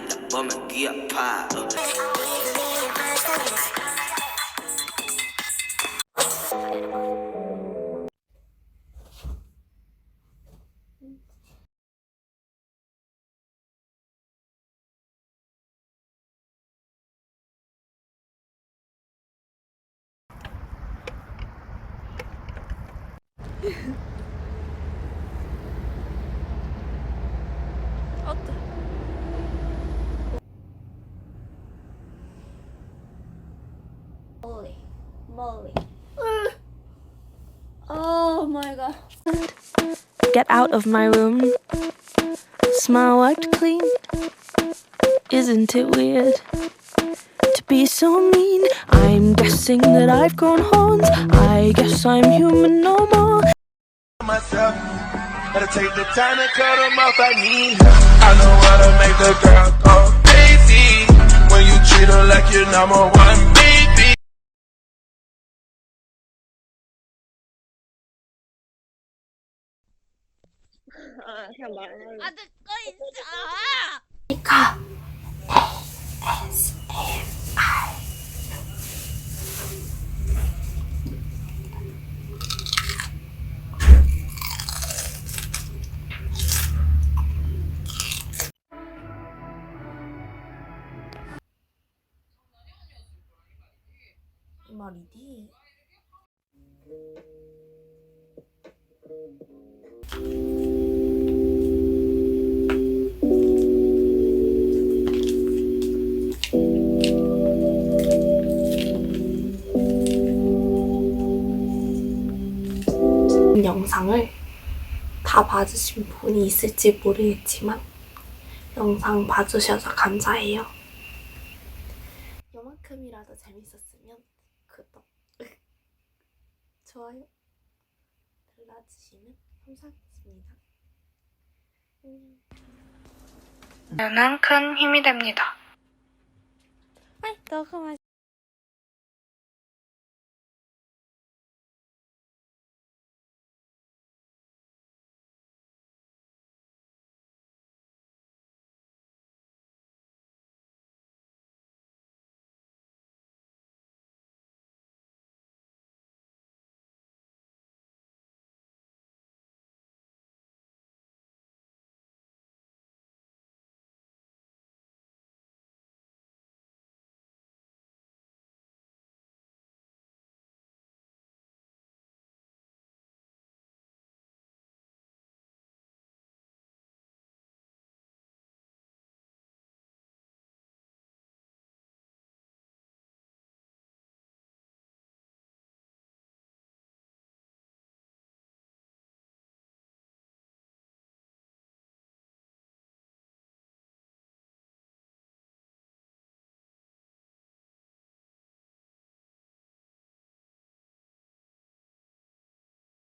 듣다 보면 귀 아파. 어때? Molly. Oh my god. Get out of my room. Smile wiped clean. Isn't it weird to be so mean? I'm guessing that I've grown horns. I guess I'm human no more. Myself, gotta take the time to cut them off. I need help. I know how to make the girl go crazy when you treat her like your number one baby. 아, 듣고 있어. 니카. 이 말이지. 영상을 다 봐주신 분이 있을지 모르겠지만 영상 봐주셔서 감사해요. 요만큼이라도 재밌었으면 구독, 좋아요 눌러주시면 감사하겠습니다. 안녕. 는 큰 힘이 됩니다. 아이, 너가